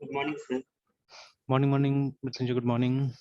Good morning, sir. Morning, Mr. Good morning.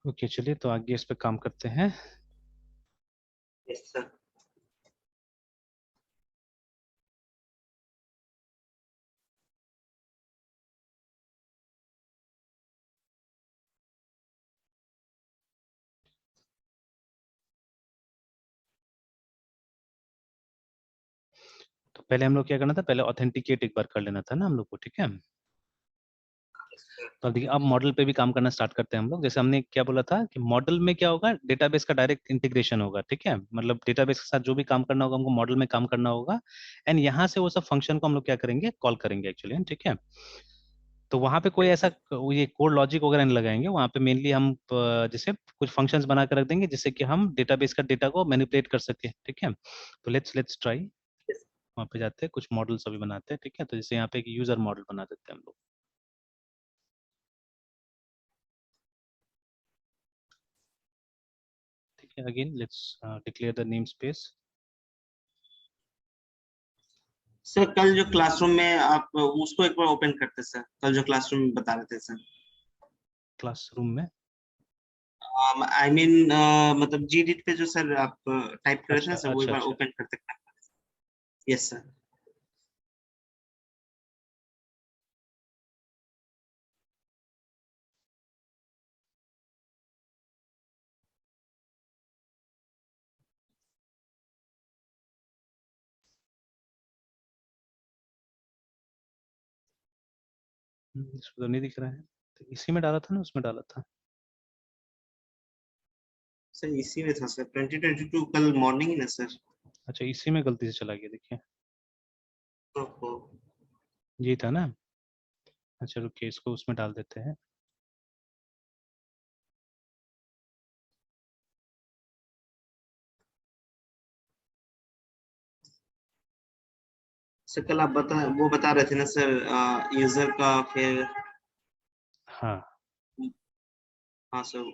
Okay चलिए तो आगे इस पे काम करते हैं। Yes, sir. तो पहले हम लोग क्या करना था, पहले ऑथेंटिकेट एक बार कर लेना था ना हम लोग को, ठीक है। तो देखिए अब मॉडल पे भी काम करना स्टार्ट करते हैं हम लोग। जैसे हमने क्या बोला था कि मॉडल में क्या होगा, डेटाबेस का डायरेक्ट इंटीग्रेशन होगा, ठीक है। मतलब डेटाबेस के साथ जो भी काम करना होगा हमको मॉडल में काम करना होगा, एंड यहाँ से वो सब फंक्शन को हम लोग क्या करेंगे, कॉल करेंगे एक्चुअली, ठीक है। तो वहाँ पे कोई Yes, ऐसा sir. ये कोड लॉजिक वगैरह नहीं लगाएंगे वहाँ पे। मेनली हम जैसे कुछ फंक्शंस बना कर रख देंगे जिससे कि हम डेटाबेस का डेटा को मैनिपुलेट कर सके, ठीक है। तो लेट्स ट्राई। Yes. वहाँ पे जाते हैं, कुछ मॉडल्स अभी बनाते हैं, ठीक है। तो जैसे यहाँ पे एक यूजर मॉडल बना देते हैं हम लोग, ठीक है। Again let's declare the name space. Sir कल जो क्लासरूम में आप उसको एक बार ओपन करते सर, कल जो क्लासरूम में बता रहे थे सर। क्लासरूम में, आई मीन मतलब जीडिट पे जो सर आप टाइप कर रहे थे अच्छा ना सर, वो एक अच्छा बार अच्छा। ओपन करते। Yes sir. इसमें तो नहीं दिख रहा है। तो इसी में डाला था ना, उसमें डाला था। सर इसी में था सर, 2022 कल मॉर्निंग ही ना सर। अच्छा इसी में गलती से चला गया, देखिए ओहो। यही था ना। अच्छा रुकिए, इसको उसमें डाल देते हैं। सर कल आप वो बता रहे थे ना सर, यूजर का फिर। हाँ हाँ सर।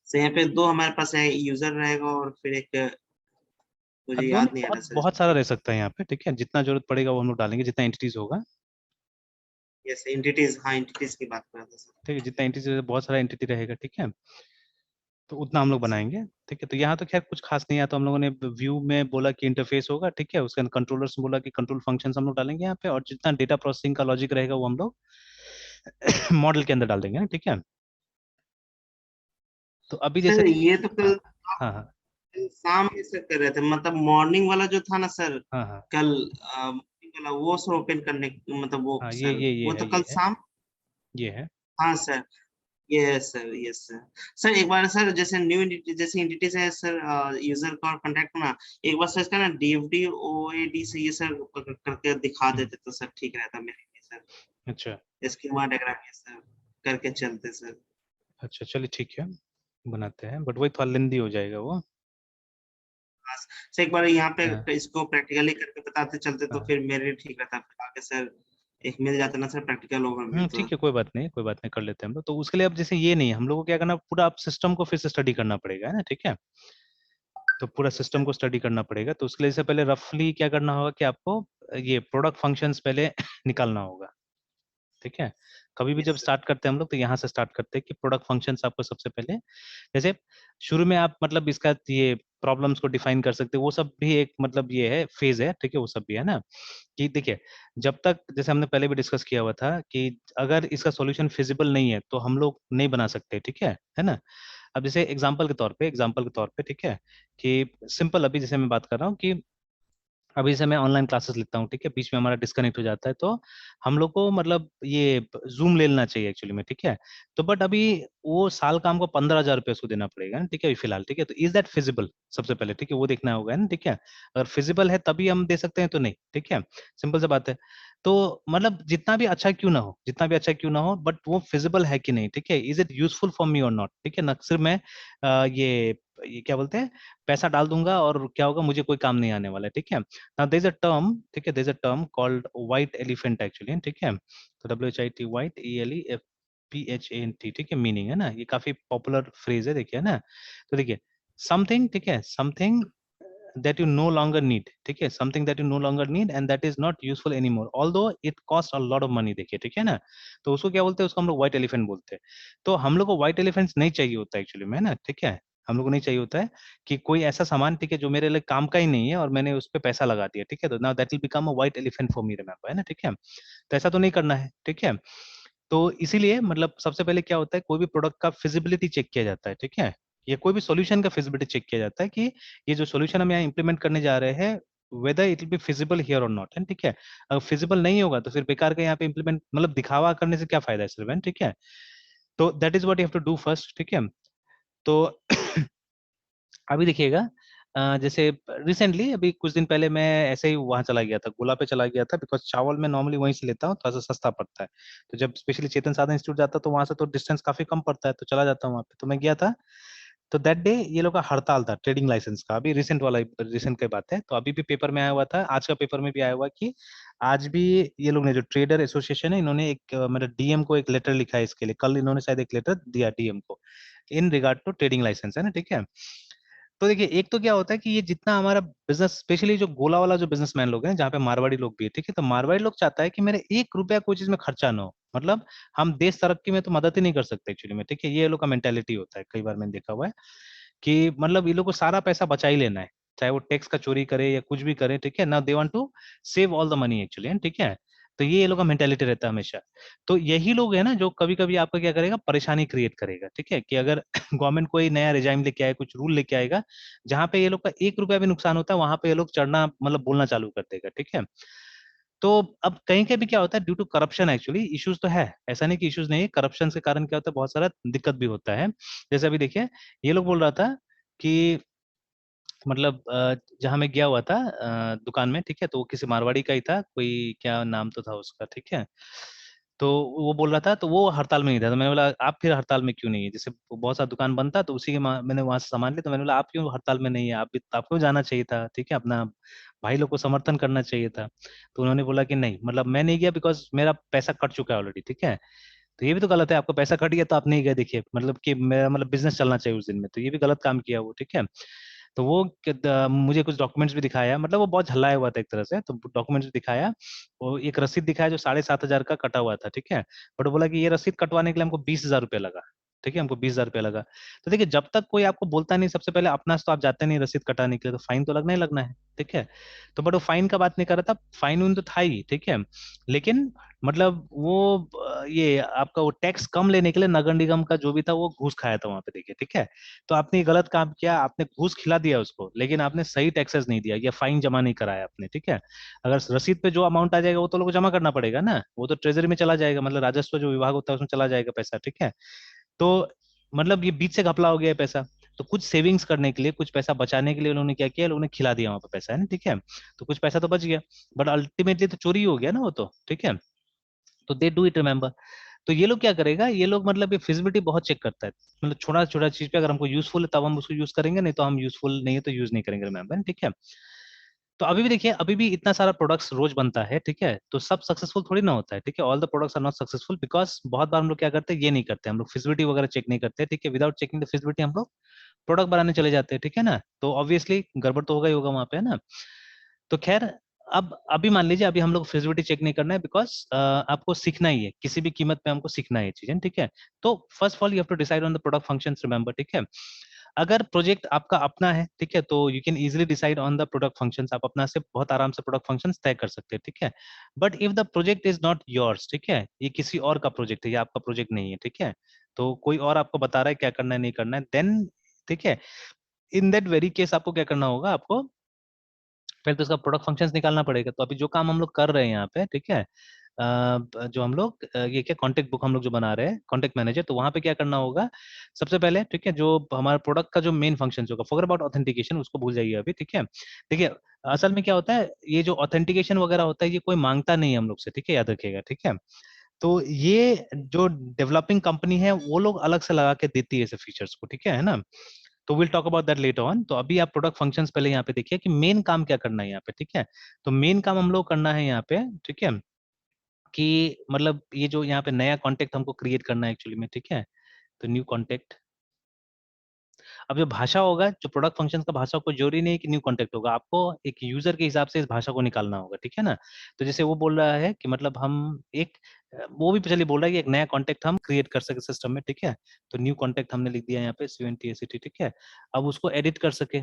सर यहाँ पे दो हमारे पास है, यूजर रहेगा और फिर एक, मुझे दोनों याद नहीं आ रहा बहुत सर बहुत इसमें सारा क्या। रह सकता है यहाँ पे, ठीक है। जितना जरूरत पड़ेगा वो हम लोग डालेंगे, जितना एंटिटीज होगा, यस एंटिटीज, हाँ एंटिटीज की बात कर रहे थे सर। ठीक है। जितना एंटिटी, बहुत सारा एंटिटी रहेगा, ठीक है। तो उतना हम लोग यस सर। बनाएंगे, ठीक है। तो यहाँ तो खैर कुछ खास नहीं है। तो हम लोगों ने व्यू में बोला कि इंटरफेस होगा, ठीक है। उसके अंदर कंट्रोलर्स में बोला कि कंट्रोल फंक्शंस हम लोग डालेंगे यहाँ पे, और जितना डेटा प्रोसेसिंग का लॉजिक रहेगा वो हम लोग मॉडल के अंदर डाल देंगे ना, ठीक है। तो अभी जैसे, सर ये तो हाँ कल हाँ हाँ कल शाम में सर कर रहे थे, मतलब मॉर्निंग वाला जो था ना सर, हाँ हाँ कल morning वाला वो सर ओपन करने, मतलब वो हाँ, सर वो तो ये कल है, शाम। ये है। हाँ sir. Yes sir, yes sir. Sir एक बार सर जैसे न्यू एंटिटी, जैसे एंटिटीज है सर, यूजर का और कॉन्टैक्ट करना, एक बार सर इसका ना डीएफडी ओएडी से ये सर करके दिखा हम्म, देते तो सर ठीक रहता मेरे लिए सर। अच्छा इसके बाद डायग्राम ये सर करके चलते सर। अच्छा, चलिए ठीक है, बनाते हैं। बट वही थोड़ा लेंदी हो जाएगा वो। हाँ सर, एक बार यहाँ हाँ पे इसको प्रैक्टिकली करके बताते चलते तो हाँ, फिर मेरे लिए ठीक रहता, फिर आगे सर एक मिल जाता ना सर प्रैक्टिकल ओवरव्यू तो। ठीक है, कोई बात नहीं, कोई बात नहीं, कर लेते हैं हम लोग। तो उसके लिए अब जैसे ये नहीं है, हम लोग को क्या करना, पूरा आप सिस्टम को फिर से स्टडी करना पड़ेगा, है ना, ठीक है। तो पूरा यस सिस्टम सर। को स्टडी करना पड़ेगा। तो उसके लिए से पहले रफली क्या करना होगा कि आपको ये प्रोडक्ट फंक्शंस पहले निकालना होगा, ठीक है। कभी भी यस जब सर। स्टार्ट करते हैं हम लोग तो यहाँ से स्टार्ट करते हैं कि प्रोडक्ट फंक्शंस आपको सबसे पहले, जैसे शुरू में आप मतलब इसका ये प्रॉब्लम्स को डिफाइन कर सकते हैं, वो सब भी एक मतलब ये है फेज है, ठीक है, वो सब भी है ना। कि देखिए, जब तक जैसे हमने पहले भी डिस्कस किया हुआ था कि अगर इसका सॉल्यूशन फिजिबल नहीं है तो हम लोग नहीं बना सकते, ठीक है ना। अब जैसे एग्जांपल के तौर पे ठीक है, कि सिंपल अभी जैसे मैं बात कर रहा हूँ कि अभी जैसे मैं ऑनलाइन क्लासेस लेता हूँ, ठीक है, बीच में हमारा डिस्कनेक्ट हो जाता है, तो हम लोग को मतलब ये जूम ले लेना चाहिए एक्चुअली में, ठीक है। तो बट अभी वो साल का हमको 15,000 रुपये उसको देना पड़ेगा ना, ठीक है, अभी फिलहाल, ठीक है। तो इज दैट फिजिबल, सबसे पहले, ठीक है, वो देखना होगा ना, ठीक है। अगर फिजिबल है तभी हम दे सकते हैं, तो नहीं, ठीक है, सिंपल सी बात है। तो मतलब जितना भी अच्छा क्यों ना हो बट वो फिजिबल है कि नहीं, ठीक है, is it useful for me और नॉट, ठीक है ना। सिर्फ मैं ये क्या बोलते हैं, पैसा डाल दूंगा और क्या होगा, मुझे कोई काम नहीं आने वाला है, ठीक है। Now there is a term, ठीक है, there is a term called white elephant actually, ठीक है। तो WHIT, व्हाइट, ELEPHANT, ठीक है, मीनिंग है ना, ये काफी पॉपुलर फ्रेज है, देखिए ना। तो देखिए, समथिंग, ठीक है, something that you no longer need, ठीक है, something that you no longer need and that is not useful anymore although it costs a lot of money, देखिए, ठीक है ना। तो उसको क्या बोलते हैं, उसको हम लोग व्हाइट एलिफेंट बोलते हैं। तो हम लोग को व्हाइट एलिफेंट्स नहीं चाहिए होता एक्चुअली में, है ना, ठीक है। हम लोग को नहीं चाहिए होता है कि कोई ऐसा सामान, ठीक है, जो मेरे लिए काम का ही नहीं है और मैंने उस पर पैसा लगा दिया, ठीक है, तो now that will become a white elephant for me, remember, है ना, ठीक है। तो ऐसा तो नहीं करना है, ठीक है। तो इसीलिए मतलब सबसे पहले क्या होता है, कोई भी प्रोडक्ट का फिजिबिलिटी चेक किया जाता है, ठीक है। ये कोई भी सॉल्यूशन का फिजिबिलिटी चेक किया जाता है कि ये जो सॉल्यूशन हम यहाँ इंप्लीमेंट करने जा रहे हैं whether it will be feasible here और नॉट, है, ठीक है। अगर फिजिबल नहीं होगा तो फिर बेकार का यहाँ पे इंप्लीमेंट, मतलब दिखावा करने से क्या फायदा है सिर्फ, है, ठीक है। तो that is what you have to do first, ठीक है। तो अभी देखिएगा, जैसे रिसेंटली अभी कुछ दिन पहले मैं ऐसे ही वहां चला गया था, गोला पे चला गया था, बिकॉज चावल मैं नॉर्मली वहीं से लेता हूँ, थोड़ा सा सस्ता पड़ता है। तो जब स्पेशली चेतन साधन इंस्टीट्यूट जाता तो वहां से तो डिस्टेंस काफी कम पड़ता है, तो चला जाता हूँ वहाँ पे। तो मैं गया था, तो दैट डे ये लोग का हड़ताल था ट्रेडिंग लाइसेंस का, अभी रिसेंट की बात है। तो अभी भी पेपर में आया हुआ था, आज का पेपर में भी आया हुआ कि आज भी ये लोग ने, जो ट्रेडर एसोसिएशन है, इन्होंने एक मतलब डीएम को एक लेटर लिखा है इसके लिए, कल इन्होंने शायद एक लेटर दिया डीएम को in regard to trading licence, है ना, ठीक है। तो देखिए, एक तो क्या होता है कि ये जितना हमारा बिजनेस, स्पेशली जो गोला वाला जो बिजनेसमैन लोग हैं, जहाँ पे मारवाड़ी लोग भी है, ठीक है, तो मारवाड़ी लोग चाहता है कि मेरे 1 रुपया कोई चीज में खर्चा ना हो, मतलब हम देश तरक्की में तो मदद ही नहीं कर सकते एक्चुअली में, ठीक है। ये लोग का मेंटेलिटी होता है, कई बार मैंने देखा हुआ है कि मतलब ये लोग को सारा पैसा बचा ही लेना है, चाहे वो टैक्स का चोरी करे या कुछ भी करे, ठीक है ना, they want to save all the money actually, ठीक है। तो ये लोग का मेंटेलिटी रहता है हमेशा। तो यही लोग है ना जो कभी कभी आपका क्या करेगा, परेशानी क्रिएट करेगा, ठीक है, कि अगर गवर्नमेंट कोई नया रिजाइम लेके आए, कुछ रूल लेके आएगा, जहां पे ये लोग का 1 रुपया भी नुकसान होता है, वहां पे ये लोग चढ़ना मतलब बोलना चालू कर देगा, ठीक है। तो अब कहीं कहीं भी क्या होता है, due to corruption actually issues तो है, ऐसा नहीं कि इश्यूज नहीं है, करप्शन के कारण क्या होता है, बहुत सारा दिक्कत भी होता है। जैसे अभी देखिए, ये लोग बोल रहा था कि मतलब जहाँ मैं गया हुआ था दुकान में, ठीक है, तो वो किसी मारवाड़ी का ही था, कोई क्या नाम तो था उसका, ठीक है। तो वो बोल रहा था, तो वो हड़ताल में नहीं था, तो मैंने बोला आप फिर हड़ताल में क्यों नहीं है, जैसे बहुत सारा दुकान बंद था, तो उसी के मैंने वहां से सामान लिया, तो मैंने बोला आप क्यों हड़ताल में नहीं है, आप भी, आपको जाना चाहिए था, ठीक है, अपना भाई लोग को समर्थन करना चाहिए था। तो उन्होंने बोला कि नहीं, मतलब मैं नहीं गया बिकॉज मेरा पैसा कट चुका है ऑलरेडी, ठीक है। तो ये भी तो गलत है, आपका पैसा कट गया तो आप नहीं गए, देखिए, मतलब कि मेरा मतलब बिजनेस चलना चाहिए उस दिन में, तो ये भी गलत काम किया वो, ठीक है। तो वो मुझे कुछ डॉक्यूमेंट्स भी दिखाया, मतलब वो बहुत झल्लाया हुआ था एक तरह से, तो डॉक्यूमेंट्स भी दिखाया, वो एक रसीद दिखाया जो 7,500 का कटा हुआ था, ठीक है। बट बोला कि ये रसीद कटवाने के लिए हमको 20,000 रुपये लगा, ठीक है, हमको 20,000 रुपये लगा। तो देखिए, जब तक कोई आपको बोलता नहीं, सबसे पहले अपना से तो आप जाते नहीं रसीद कटाने के लिए, तो फाइन तो लगना ही लगना है, ठीक है। तो बट वो फाइन का बात नहीं कर रहा था, फाइन उन तो था ही, ठीक है, लेकिन मतलब वो ये आपका वो टैक्स कम लेने के लिए नगर निगम का जो भी था वो घूस खाया था वहां पे, देखिए, ठीक है। तो आपने गलत काम किया, आपने घूस खिला दिया उसको, लेकिन आपने सही टैक्सेस नहीं दिया या फाइन जमा नहीं कराया आपने, ठीक है। अगर रसीद पे जो अमाउंट आ जाएगा वो तो लोग को जमा करना पड़ेगा ना, वो तो ट्रेजरी में चला जाएगा, मतलब राजस्व जो विभाग होता है उसमें चला जाएगा पैसा, ठीक है। तो मतलब ये बीच से घपला हो गया है पैसा। तो कुछ सेविंग्स करने के लिए, कुछ पैसा बचाने के लिए उन्होंने क्या किया, उन्होंने खिला दिया वहां पे पैसा, है ना, ठीक है। तो कुछ पैसा तो बच गया, बट अल्टीमेटली तो चोरी हो गया ना वो तो, ठीक है। तो दे डू इट, रिमेंबर। तो ये लोग क्या करेगा, ये लोग मतलब ये फिजिबिलिटी बहुत चेक करता है, मतलब छोटा छोटा चीज पे अगर हमको यूजफुल है तब हम उसको यूज करेंगे, नहीं तो हम यूजफुल नहीं है तो यूज नहीं करेंगे, रिमेंबर, ठीक है। तो अभी भी देखिए, अभी भी इतना सारा प्रोडक्ट्स रोज बनता है, ठीक है, तो सब सक्सेसफुल थोड़ी ना होता है, ठीक है, all the products are not successful because बहुत बार हम लोग क्या करते हैं, ये नहीं करते, हम लोग फिजिबिलिटी वगैरह चेक नहीं करते, ठीक है, विदाउट चेकिंग द फिजिबिलिटी हम लोग प्रोडक्ट बनाने चले जाते हैं, ठीक है ना। तो ऑब्वियसली गड़बड़ तो होगा ही होगा वहां पे, है ना। तो खैर, अब अभी मान लीजिए, अभी हम लोग फिजिबिलिटी चेक नहीं करना है बिकॉज आपको सीखना ही है, किसी भी कीमत पे हमको सीखना है ये चीजें, ठीक है। तो first of all you have to decide on the product functions, remember, ठीक है। अगर प्रोजेक्ट आपका अपना है, ठीक है, तो you can easily decide on the product functions, आप अपना से बहुत आराम से प्रोडक्ट फंक्शंस तय कर सकते हैं, ठीक है। But if the project is not yours, ठीक है, ये किसी और का प्रोजेक्ट है, ये आपका प्रोजेक्ट नहीं है, ठीक है, तो कोई और आपको बता रहा है क्या करना है नहीं करना है, देन ठीक है, इन दैट वेरी केस आपको क्या करना होगा, आपको पहले तो इसका प्रोडक्ट फंक्शंस निकालना पड़ेगा। तो अभी जो काम हम लोग कर रहे हैं यहाँ पे, ठीक है, जो हम लोग ये क्या कॉन्टेक्ट बुक हम लोग जो बना रहे हैं, कॉन्टेक्ट मैनेजर, तो वहां पे क्या करना होगा सबसे पहले, ठीक है, जो हमारा प्रोडक्ट का जो मेन फंक्शन होगा, फॉरगेट अबाउट ऑथेंटिकेशन, उसको भूल जाइए अभी, ठीक है। देखिए असल में क्या होता है, ये जो ऑथेंटिकेशन वगैरह होता है, ये कोई मांगता नहीं है हम लोग से, ठीक है, याद रखिएगा, ठीक है। तो ये जो डेवलपिंग कंपनी है वो लोग अलग से लगा के देती है ऐसे फीचर्स को, ठीक है ना। तो will talk about that later on. तो अभी आप प्रोडक्ट फंक्शंस पहले यहाँ पे देखिए कि मेन काम क्या करना है यहाँ पे, ठीक है। तो मेन काम हम लोग करना है यहाँ पे, ठीक है, कि मतलब ये जो यहाँ पे नया कॉन्टेक्ट हमको क्रिएट करना है एक्चुअली में, ठीक है। तो न्यू कॉन्टेक्ट, अब जो भाषा होगा, जो प्रोडक्ट फंक्शंस का भाषा, को जरूरी नहीं है कि न्यू कॉन्टेक्ट होगा, आपको एक यूजर के हिसाब से इस भाषा को निकालना होगा, ठीक है ना। तो जैसे वो बोल रहा है कि मतलब हम एक वो भी चलिए बोल रहा है कि एक नया कॉन्टेक्ट हम क्रिएट कर सके सिस्टम में, ठीक है। तो न्यू कॉन्टेक्ट हमने लिख दिया यहाँ पे CNTACT, ठीक है। अब उसको एडिट कर सके,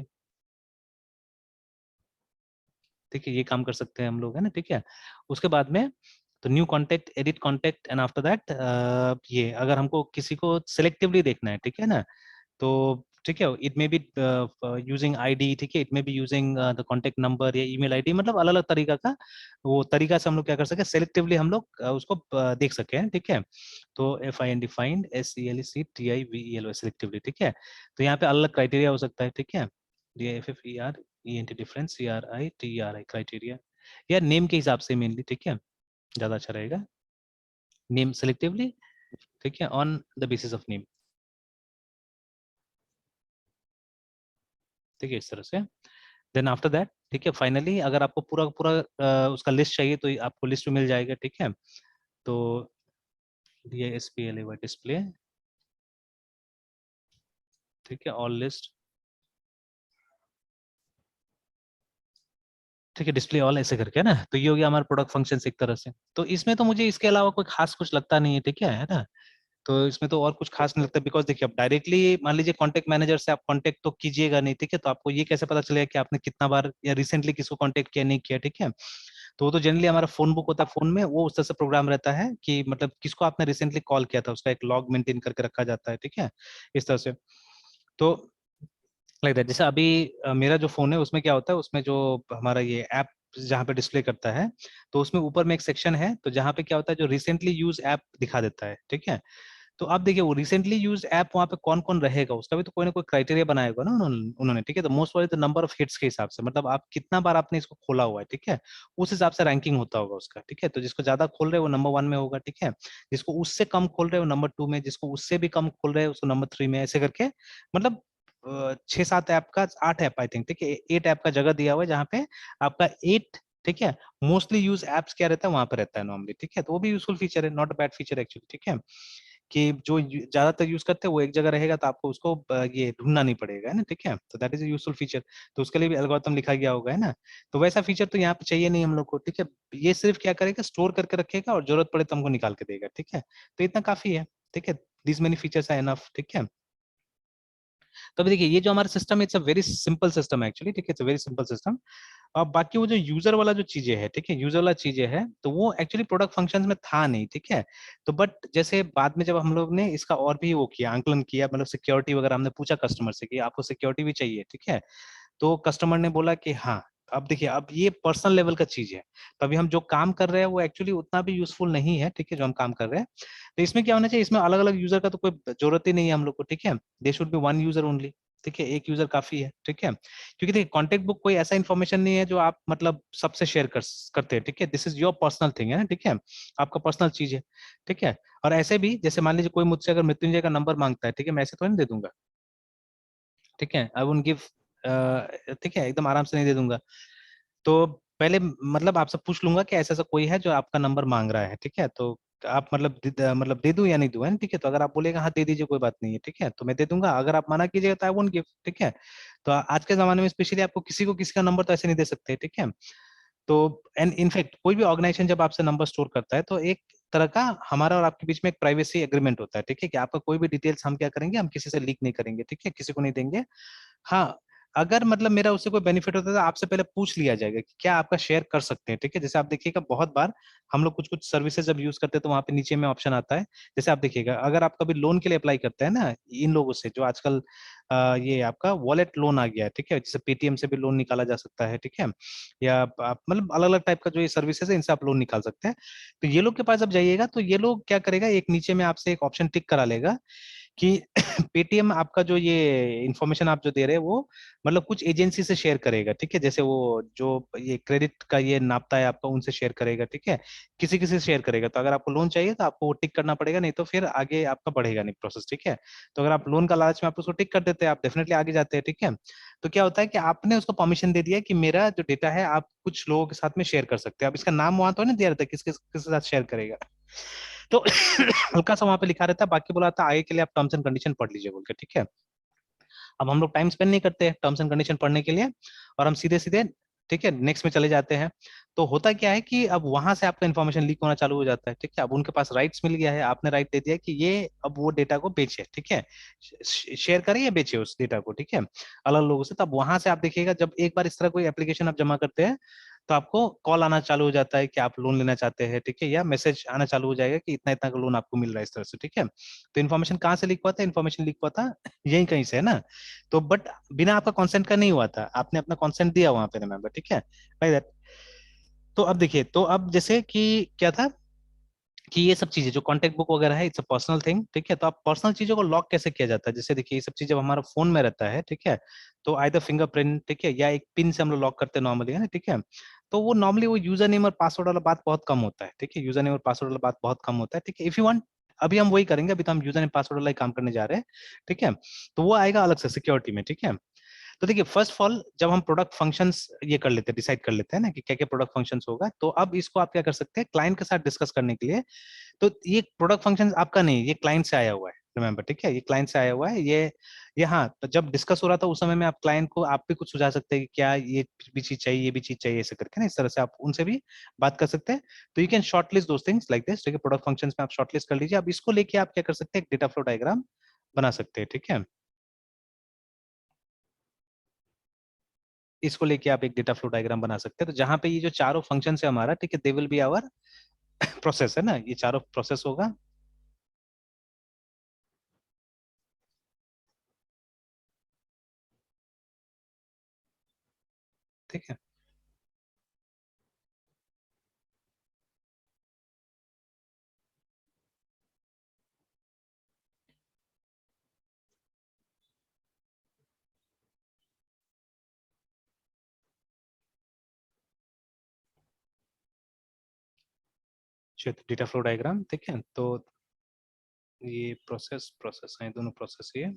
ठीक है, ये काम कर सकते हैं हम लोग, है ना, ठीक है। उसके बाद में तो new contact, edit contact, and after that ये अगर हमको किसी को सिलेक्टिवली देखना है, ठीक है ना, तो ठीक है, it may be using ID, ठीक है, it may be using the contact number या ईमेल आईडी, मतलब अलग अलग तरीका का वो तरीका से हम लोग क्या कर सके, सेलेक्टिवली हम लोग उसको देख सके हैं, ठीक है। तो FIND फाइंड, SELECTIVEL सेलेक्टिवली, ठीक है। तो यहाँ पे अलग अलग क्राइटेरिया हो सकता है, ठीक है। DIFFERENT डिफरेंस, CRITERI क्राइटेरिया, या नेम के हिसाब से मेनली, ठीक है, ज्यादा अच्छा रहेगा, नेम सेलेक्टिवली, ठीक है, on the basis of name, ठीक है, इस तरह से। देन आफ्टर दैट, ठीक है, फाइनली अगर आपको पूरा पूरा उसका लिस्ट चाहिए तो आपको लिस्ट में मिल जाएगा, ठीक है। तो DISPLAY डिस्प्ले, ठीक है, ऑल लिस्ट, ठीक है, डिस्प्ले ऑल ऐसे करके, है ना। तो ये हो गया हमारा प्रोडक्ट फंक्शन एक तरह से। तो इसमें तो मुझे इसके अलावा कोई खास कुछ लगता नहीं है, ठीक है ना। तो इसमें तो और कुछ खास नहीं लगता, बिकॉज देखिए अब डायरेक्टली मान लीजिए कॉन्टेक्ट मैनेजर से आप कॉन्टेक्ट तो कीजिएगा नहीं, ठीक है, तो आपको ये कैसे पता चलेगा कि आपने कितना बार या रिसेंटली किसको कॉन्टेक्ट किया नहीं किया, ठीक है। तो वो तो जनरली हमारा फोन बुक होता है, फोन में वो उस तरह से प्रोग्राम रहता है कि मतलब किसको आपने रिसेंटली कॉल किया था, उसका एक लॉग मेंटेन करके रखा जाता है, ठीक है, इस तरह से। तो लाइक दैट, जैसे अभी मेरा जो फोन है उसमें क्या होता है, उसमें जो हमारा ये ऐप जहाँ पे डिस्प्ले करता है, तो उसमें ऊपर में एक सेक्शन है, तो जहाँ पे क्या होता है, जो रिसेंटली यूज ऐप दिखा देता है, ठीक है। तो आप देखिए वो रिसेंटली यूज ऐप वहाँ पे कौन कौन रहेगा, उसका भी तो कोई ना कोई क्राइटेरिया बनाया होगा ना उन्होंने, ठीक है। तो मोस्ट वाली द नंबर ऑफ हिट्स के हिसाब से, मतलब आप कितना बार आपने इसको खोला हुआ है, ठीक है, उस हिसाब से रैंकिंग होता होगा उसका, ठीक है। तो जिसको ज्यादा खोल रहे हैं वो नंबर 1 में होगा, ठीक है। जिसको उससे कम खोल रहे हो नंबर 2 में, जिसको उससे भी कम खोल रहे हैं उसको नंबर 3 में, ऐसे करके मतलब 6-7 ऐप का, 8 ऐप आई थिंक, ठीक है, 8 ऐप का जगह दिया हुआ है जहाँ पे आपका 8, ठीक है, मोस्टली यूज एप्स क्या रहता है वहां पर रहता है नॉर्मली, ठीक है। तो वो भी यूजफुल फीचर है, not a bad feature actually, ठीक है। कि जो ज्यादातर यूज करते हैं वो एक जगह रहेगा, तो आपको उसको ये ढूंढना नहीं पड़ेगा, है ना, ठीक है। तो दैट इज यूजफुल फीचर। तो उसके लिए भी एल्गोरिथम लिखा गया होगा, है ना। तो वैसा फीचर तो यहाँ पे चाहिए नहीं हम लोग को, ठीक है। ये सिर्फ क्या करेगा, स्टोर करके रखेगा और जरूरत पड़े तो हमको निकाल के देगा, ठीक है। तो इतना काफी है, ठीक है, this many features are enough, ठीक है। तो अभी देखिए ये जो हमारा सिस्टम है, it's a very simple system actually, ठीक है, it's a very simple system. अब बाकी वो जो यूजर वाला जो चीजें है, ठीक है, यूजर वाला चीजें है, तो वो एक्चुअली प्रोडक्ट फंक्शंस में था नहीं, ठीक है। तो बट जैसे बाद में जब हम लोग ने इसका और भी वो किया, आंकलन किया, मतलब सिक्योरिटी वगैरह हमने पूछा कस्टमर से कि आपको सिक्योरिटी भी चाहिए, ठीक है। तो कस्टमर ने बोला कि हाँ। अब देखिए अब ये पर्सनल लेवल का चीज है, तो अभी हम जो काम कर रहे हैं वो एक्चुअली उतना भी यूजफुल नहीं है, ठीक है, जो हम काम कर रहे हैं। तो इसमें क्या होना चाहिए, इसमें अलग अलग यूजर का तो कोई जरूरत ही नहीं है हम लोग को, ठीक है। They should be 1 user only, ठीक है, एक यूजर काफी है, ठीक है। क्योंकि देखिए कॉन्टेक्ट बुक कोई ऐसा इन्फॉर्मेशन नहीं है जो आप मतलब सबसे शेयर करते हैं, ठीक है। This is your personal thing, है ना, ठीक है, आपका पर्सनल चीज है, ठीक है। और ऐसे भी जैसे मान लीजिए कोई मुझसे अगर मृत्युंजय का नंबर मांगता है, ठीक है, मैं ऐसे तो नहीं दे दूंगा, ठीक है, आई वोंट गिव, ठीक है, एकदम आराम से नहीं दे दूंगा। तो पहले मतलब आपसे पूछ लूंगा कि ऐसा ऐसा कोई है जो आपका नंबर मांग रहा है, ठीक है। तो आप मतलब दे दूं या नहीं दूं, है ना, ठीक है। तो अगर आप बोलेगा हाँ दे दीजिए कोई बात नहीं है, ठीक है, तो मैं दे दूंगा। अगर आप मना कीजिएगा तो आई वोंट गिव, ठीक है। तो आज के जमाने में स्पेशली आपको किसी को किसी का नंबर तो ऐसे नहीं दे सकते, ठीक है। तो एंड इनफैक्ट कोई भी ऑर्गेनाइजेशन जब आपसे नंबर स्टोर करता है तो एक तरह का हमारा और आपके बीच में एक प्राइवेसी एग्रीमेंट होता है, ठीक है, कि आपका कोई भी डिटेल्स हम क्या करेंगे, हम किसी से लीक नहीं करेंगे, ठीक है, किसी को नहीं देंगे। हाँ, अगर मतलब मेरा उससे कोई बेनिफिट होता है तो आपसे पहले पूछ लिया जाएगा कि क्या आपका शेयर कर सकते हैं, ठीक है। जैसे आप देखिएगा बहुत बार हम लोग कुछ कुछ सर्विसेज जब यूज करते हैं तो वहां पे नीचे में ऑप्शन आता है। जैसे आप देखिएगा अगर आप कभी लोन के लिए अप्लाई करते हैं ना इन लोगों से, जो आजकल ये आपका वॉलेट लोन आ गया है, ठीक है, जैसे पेटीएम से भी लोन निकाला जा सकता है, ठीक है, या आप मतलब अलग अलग टाइप का जो ये सर्विसेज है इनसे आप लोन निकाल सकते हैं। तो ये लोग के पास जब जाइएगा तो ये लोग क्या करेगा, एक नीचे में आपसे एक ऑप्शन टिक करा लेगा कि पेटीएम आपका जो ये इंफॉर्मेशन आप जो दे रहे हैं वो मतलब कुछ एजेंसी से शेयर करेगा, ठीक है, जैसे वो जो ये क्रेडिट का ये नापता है आपका उनसे शेयर करेगा, ठीक है, किसी किसी से शेयर करेगा। तो अगर आपको लोन चाहिए तो आपको वो टिक करना पड़ेगा, नहीं तो फिर आगे आपका बढ़ेगा नहीं प्रोसेस, ठीक है। तो अगर आप लोन का लालच में आप उसको टिक कर देते हैं आप डेफिनेटली आगे जाते हैं, ठीक है। तो क्या होता है कि आपने उसको परमिशन दे दिया कि मेरा जो डेटा है आप कुछ लोगों के साथ में शेयर कर सकते हैं। अब इसका नाम वहां तो नहीं दिया रहता किसके किसके साथ शेयर करेगा, तो हल्का सा वहां पे लिखा रहता है, बाकी बोला था आगे के लिए आप टर्म्स एंड कंडीशन पढ़ लीजिए बोल के, ठीक है। अब हम लोग टाइम स्पेंड नहीं करते टर्म्स एंड कंडीशन पढ़ने के लिए, और हम सीधे सीधे ठीक है नेक्स्ट में चले जाते हैं। तो होता क्या है कि अब वहां से आपका इन्फॉर्मेशन लीक होना चालू हो जाता है, ठीक है। अब उनके पास राइट्स मिल गया है, आपने राइट दे दिया कि ये अब वो डेटा को बेचे, ठीक है, शेयर करे या बेचे उस डेटा को, ठीक है, अलग लोगों से। तब वहां से आप देखिएगा जब एक बार इस तरह कोई एप्लीकेशन आप जमा करते हैं तो आपको कॉल आना चालू हो जाता है कि आप लोन लेना चाहते हैं, ठीक है, या मैसेज आना चालू हो जाएगा कि इतना इतना का लोन आपको मिल रहा है इस तरह से, ठीक है। तो इन्फॉर्मेशन कहाँ से लीक हुआ था, इन्फॉर्मेशन लीक हुआ था यही कहीं से है ना। तो बट बिना आपका कंसेंट का नहीं हुआ था, आपने अपना कंसेंट दिया वहां पे रिमेंबर, ठीक है, लाइक दैट। तो अब देखिए, तो अब जैसे कि क्या था कि ये सब चीजें जो कॉन्टेक्ट बुक वगैरह है इट्स अ पर्सनल थिंग, ठीक है। तो आप पर्सनल चीजों को लॉक कैसे किया जाता है, जैसे देखिए ये सब चीजें जब हमारा फोन में रहता है, ठीक है, तो आइदर फिंगरप्रिंट, ठीक है, या एक पिन से हम लोग लॉक करते हैं नॉर्मली, है ना, ठीक है। तो वो नॉर्मली वो यूजर नेम और पासवर्ड वाला बात बहुत कम होता है, ठीक है, यूजर नेम और पासवर्ड वाला बात बहुत कम होता है, ठीक है। इफ यू वांट अभी हम वही करेंगे, अभी तो हम यूजर नेम पासवर्ड वाला ही काम करने जा रहे हैं, ठीक है। तो वो आएगा अलग से सिक्योरिटी में, ठीक है। तो देखिए फर्स्ट ऑफ ऑल जब हम प्रोडक्ट फंक्शंस ये कर लेते हैं, डिसाइड कर लेते हैं ना कि क्या क्या प्रोडक्ट फंक्शंस होगा, तो अब इसको आप क्या कर सकते हैं क्लाइंट के साथ डिस्कस करने के लिए। तो ये प्रोडक्ट फंक्शन आपका नहीं, ये क्लाइंट से आया हुआ है, रिमेंबर, ठीक है, ये क्लाइंट से आया हुआ है ये हाँ। तो जब डिस्कस हो रहा था उस समय में आप क्लाइंट को आप भी कुछ सुझा सकते हैं कि क्या ये भी चीज चाहिए, ये भी चीज चाहिए, ऐसे करके ना इस तरह से आप उनसे भी बात कर सकते हैं। तो you can shortlist those things like this, ठीक है, प्रोडक्ट फंक्शंस में आप शॉर्टलिस्ट कर लीजिए। अब इसको लेके आप क्या कर सकते हैं, एक डेटा फ्लो डायग्राम बना सकते हैं, ठीक है। इसको लेके आप एक डेटा फ्लो डायग्राम बना सकते हैं, तो जहां पे ये जो चारों फंक्शन है हमारा, ठीक है, they will be our process, है ना, ये चारों प्रोसेस होगा, ठीक है। डेटा फ्लो डायग्राम, ठीक है। तो ये प्रोसेस प्रोसेस है, दोनों प्रोसेस ये।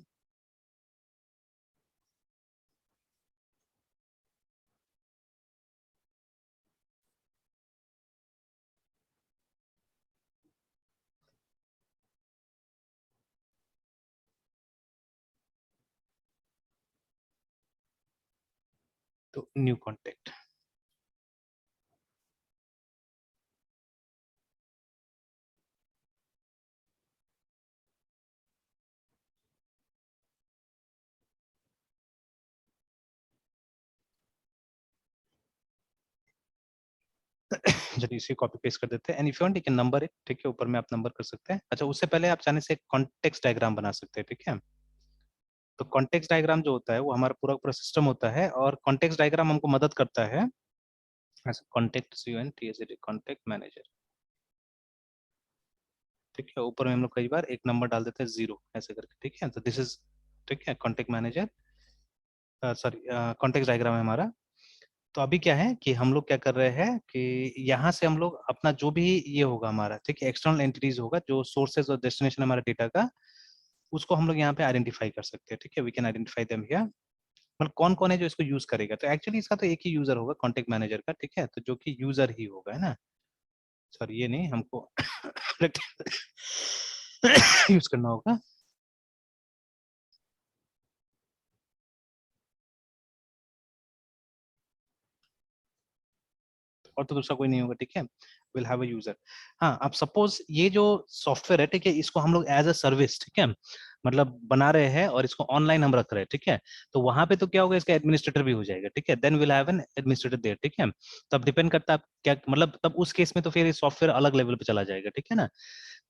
तो न्यू कॉन्टेक्ट, चलिए इसे कॉपी पेस्ट कर देते हैं, and if you want you can number it, ठीक है, ऊपर में आप नंबर कर सकते हैं। अच्छा उससे पहले आप चाहने से एक कॉन्टेक्स्ट डायग्राम बना सकते हैं, ठीक है। तो कॉन्टेक्स्ट डायग्राम जो होता है वो हमारा पूरा पूरा सिस्टम होता है, और कॉन्टेक्स्ट डायग्राम हमको मदद करता है कॉन्टेक्ट कॉन्टेक्ट मैनेजर, ठीक है। ऊपर में हम लोग कई बार एक नंबर डाल देते हैं 0 ऐसे करके, ठीक है। तो दिस इज, ठीक है, contact manager, sorry context diagram है हमारा। तो अभी क्या है कि हम लोग क्या कर रहे हैं कि यहाँ से हम लोग अपना जो भी ये होगा हमारा, ठीक है, एक्सटर्नल एंटिटीज होगा जो सोर्सेज और डेस्टिनेशन हमारा डेटा का, उसको हम लोग यहाँ पे आइडेंटिफाई कर सकते हैं, ठीक है। We can identify them here, मतलब कौन कौन है जो इसको यूज करेगा। तो एक्चुअली इसका तो एक ही यूजर होगा कॉन्टेक्ट मैनेजर का, ठीक है, तो जो कि यूजर ही होगा, है ना। सॉरी ये नहीं हमको यूज करना होगा। और तो दूसरा कोई नहीं होगा, ठीक है, विल हैव अ यूजर। हाँ, अब सपोज ये जो सॉफ्टवेयर है, ठीक है, इसको हम लोग एज अ सर्विस, ठीक है, मतलब बना रहे हैं और इसको ऑनलाइन हम रख रहे हैं, ठीक है, तो वहां पे तो क्या होगा, इसका एडमिनिस्ट्रेटर भी हो जाएगा, ठीक है, then will have an administrator there, ठीक है। तब डिपेंड करता है आप क्या, मतलब तब उस केस में तो फिर सॉफ्टवेयर अलग लेवल पे चला जाएगा, ठीक है ना।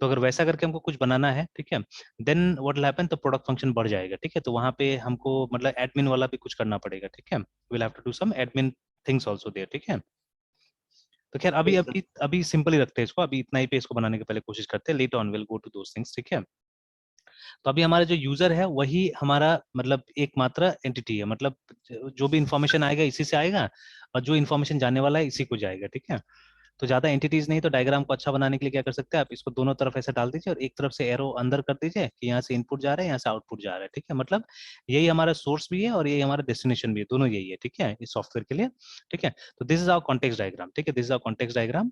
तो अगर वैसा करके हमको कुछ बनाना है, ठीक है, देन व्हाट विल हैपन, तो प्रोडक्ट फंक्शन बढ़ जाएगा, ठीक है, तो वहां पे हमको मतलब एडमिन वाला भी कुछ करना पड़ेगा, ठीक है, will have to do some admin things also there, ठीक है। तो खैर अभी यस सर। अभी अभी सिंपल ही रखते हैं इसको, अभी इतना ही पे इसको बनाने की पहले कोशिश करते हैं, later on will go to those things, ठीक है। तो अभी हमारा जो यूजर है वही हमारा मतलब एकमात्र एंटिटी है, मतलब जो भी इंफॉर्मेशन आएगा इसी से आएगा, और जो इन्फॉर्मेशन जाने वाला है इसी को जाएगा, ठीक है। तो ज्यादा एंटिटीज नहीं, तो डायग्राम को अच्छा बनाने के लिए क्या कर सकते हैं आप, इसको दोनों तरफ ऐसे डाल दीजिए और एक तरफ से एरो अंदर कर दीजिए कि यहाँ से इनपुट जा रहा है, यहाँ से आउटपुट जा रहा है, ठीक है, मतलब यही हमारा सोर्स भी है और यही हमारा डेस्टिनेशन भी है, दोनों यही है, ठीक है, इस सॉफ्टवेयर के लिए, ठीक है। तो this is our context diagram, ठीक है, this is our context diagram.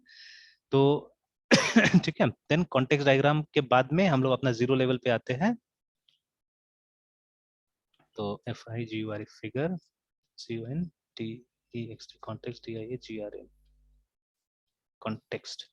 तो ठीक है, देन कॉन्टेक्स्ट डायग्राम के बाद में हम लोग अपना जीरो लेवल पे आते हैं। तो FIGUR figure, CONTEXT, context, DIAGRAM context.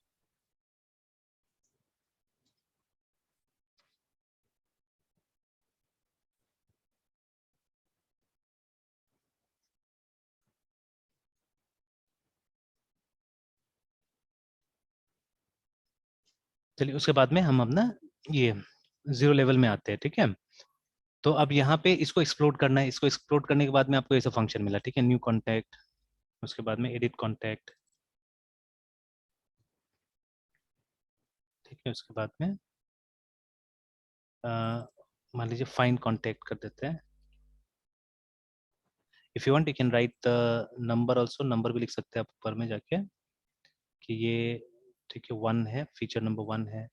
चलिए उसके बाद में हम अपना ये जीरो लेवल में आते हैं, ठीक है। तो अब यहाँ पे इसको एक्सप्लोर करना है, इसको एक्सप्लोर करने के बाद में आपको ऐसा फंक्शन मिला, ठीक है, न्यू कॉन्टैक्ट, उसके बाद में एडिट कॉन्टैक्ट, ठीक है, उसके बाद में अ, मान लीजिए फाइंड कॉन्टैक्ट कर देते हैं। If you want you can write the number also, number भी लिख सकते हैं आप ऊपर में जाके कि ये, ठीक है, 1 है, फीचर नंबर 1 है,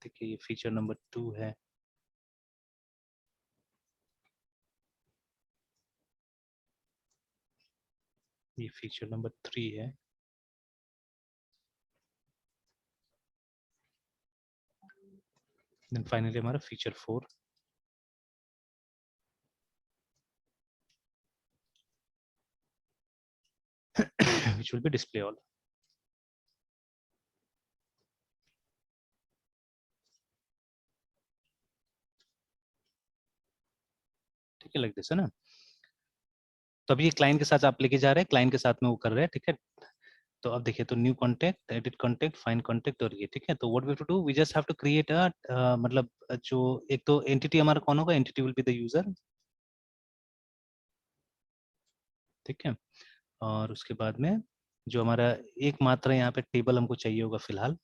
ठीक है, ये फीचर नंबर 2 है, ये फीचर नंबर 3 है, देन फाइनली हमारा feature 4 which will be display all, ठीक है, लाइक दिस है ना। तो अभी ये क्लाइंट के साथ आप लेके जा रहे हैं, क्लाइंट के साथ में वो कर रहे हैं, ठीक है। तो अब देखिए, तो new contact, edit contact, find contact और ये, ठीक है। तो what we have to do, we just have to create a मतलब जो एक तो एंटिटी हमारा कौन होगा, entity will be the user, ठीक है। और उसके बाद में जो हमारा एकमात्र यहाँ पे टेबल हमको चाहिए होगा फिलहाल,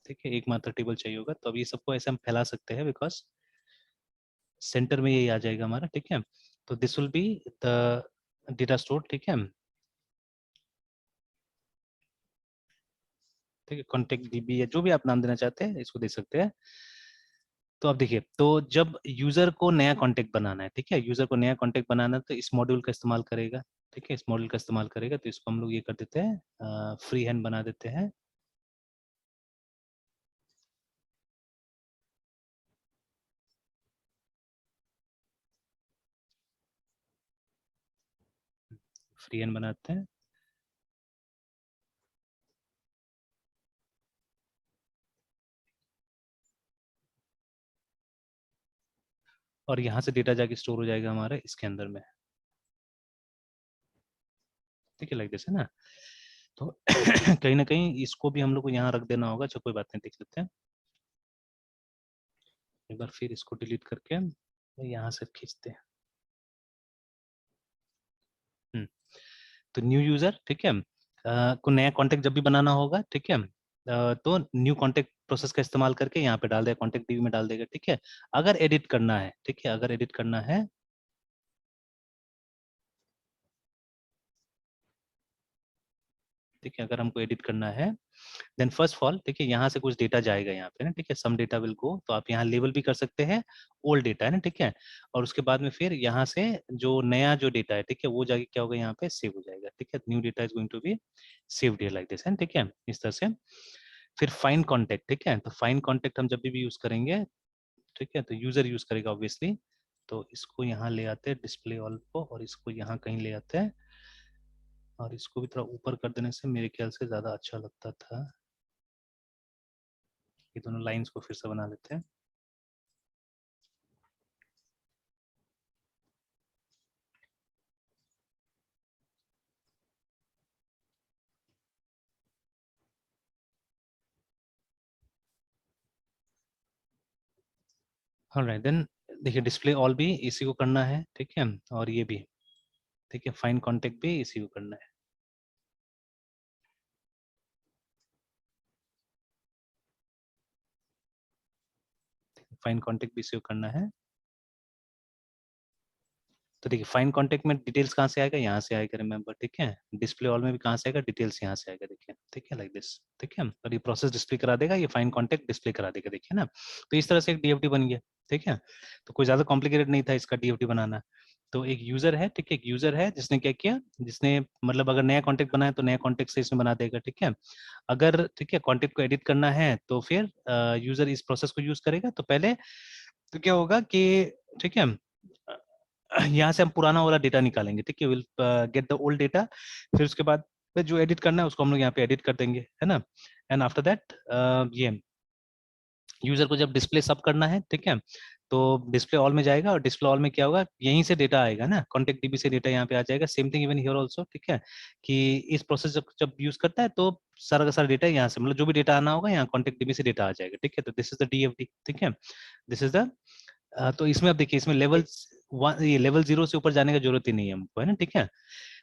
ठीक है, एकमात्र टेबल चाहिए होगा, तो अब ये सबको ऐसे हम फैला सकते हैं बिकॉज सेंटर में यही आ जाएगा हमारा, ठीक है। तो this will be the data store, ठीक है, ठीक है, कॉन्टेक्ट DB या जो भी आप नाम देना चाहते हैं इसको दे सकते हैं। तो अब देखिए, तो जब यूजर को नया कॉन्टेक्ट बनाना है, ठीक है, यूजर को नया कॉन्टेक्ट बनाना है तो इस मॉड्यूल का इस्तेमाल करेगा, ठीक है, इस मॉड्यूल का इस्तेमाल करेगा, तो इसको हम लोग ये कर देते हैं, फ्री हैंड बना देते हैं, फ्री हैंड बनाते हैं। और यहाँ से डेटा जाके स्टोर हो जाएगा हमारे इसके अंदर में, ठीक है, लाइक दिस है ना। तो कहीं ना कहीं इसको भी हम लोग को यहाँ रख देना होगा, चलो कोई बात नहीं, देख लेते हैं एक बार फिर इसको डिलीट करके यहाँ से खींचते हैं। तो न्यू यूजर, ठीक है, को नया कॉन्टेक्ट जब भी बनाना होगा, ठीक है, तो न्यू कॉन्टेक्ट प्रोसेस का इस्तेमाल करके यहाँ पे डाल देगा, कॉन्टेक्ट DB में डाल देगा, ठीक है। अगर एडिट करना है, ठीक है, अगर एडिट करना है, ठीक है, अगर हमको एडिट करना है, देन फर्स्ट ऑफ ऑल, ठीक है, यहाँ से कुछ डेटा जाएगा यहाँ पे ना, ठीक है, सम डेटा विल गो, तो आप यहाँ लेबल भी कर सकते हैं, ओल्ड डेटा है ना, ठीक है। और उसके बाद में फिर यहाँ से जो नया जो डेटा है, ठीक है, वो जाके क्या होगा, यहाँ पे सेव हो जाएगा, ठीक है, new data is going to be saved here like this है, ठीक है, इस तरह से। फिर फाइंड कॉन्टेक्ट, ठीक है, तो फाइंड कॉन्टेक्ट हम जब भी यूज करेंगे ठीक है, तो यूजर यूज करेगा ऑब्वियसली। तो इसको यहाँ ले आते हैं डिस्प्ले ऑल को, और इसको यहाँ कहीं ले आते हैं, और इसको भी थोड़ा ऊपर कर देने से मेरे ख्याल से ज्यादा अच्छा लगता था। ये दोनों लाइंस को फिर से बना लेते हैं। ऑलराइट देन, देखिए डिस्प्ले ऑल भी इसी को करना है, ठीक है, और ये भी, ठीक है, फाइन कांटेक्ट भी इसी को करना है। फाइन कांटेक्ट भी इसी को करना है। तो देखिए फाइन कांटेक्ट में डिटेल्स कहाँ से आएगा, यहाँ से आएगा, रिमेंबर, ठीक है। डिस्प्ले ऑल में भी कहाँ से आएगा, डिटेल्स यहाँ से आएगा, देखिए, ठीक है, लाइक दिस, ठीक है। और ये प्रोसेस डिस्प्ले करा देगा, ये फाइन कांटेक्ट डिस्प्ले करा देगा, देखिए ना। तो इस तरह से एक डीएफडी बन गया, ठीक है। तो कोई ज्यादा कॉम्प्लिकेटेड नहीं था इसका डीएफडी बनाना। तो एक यूजर है, ठीक है, एक यूजर है जिसने क्या किया, जिसने मतलब अगर नया कॉन्टेक्ट बनाया तो नया कॉन्टेक्ट से इसमें बना देगा, ठीक है। अगर, ठीक है, कॉन्टेक्ट को एडिट करना है तो फिर यूजर इस प्रोसेस को यूज करेगा। तो पहले तो क्या होगा कि, ठीक है, यहाँ से हम पुराना वाला डेटा निकालेंगे, ठीक है, will get the old data. फिर उसके बाद फिर जो एडिट करना है उसको हम लोग यहाँ पे एडिट कर देंगे, है ना। एंड आफ्टर दैट ये यूजर को जब डिस्प्ले सब करना है, ठीक है, तो डिस्प्ले ऑल में जाएगा, और डिस्प्ले ऑल में क्या होगा, यहीं से डेटा आएगा ना, कॉन्टेक्ट डीबी से डेटा यहाँ पे आ जाएगा। Same thing even here also, ठीक है, कि इस प्रोसेस जब जब यूज करता है तो सारा का सारा डेटा यहाँ से, मतलब जो भी डेटा आना होगा यहाँ कॉन्टेक्ट डीबी से डेटा आ जाएगा, ठीक है। तो दिस इज द डीएफडी, ठीक है, दिस इज द तो इसमें अब देखिए, इसमें लेवल ये लेवल 0 से ऊपर जाने की जरूरत ही नहीं है हमको, है ना, ठीक है।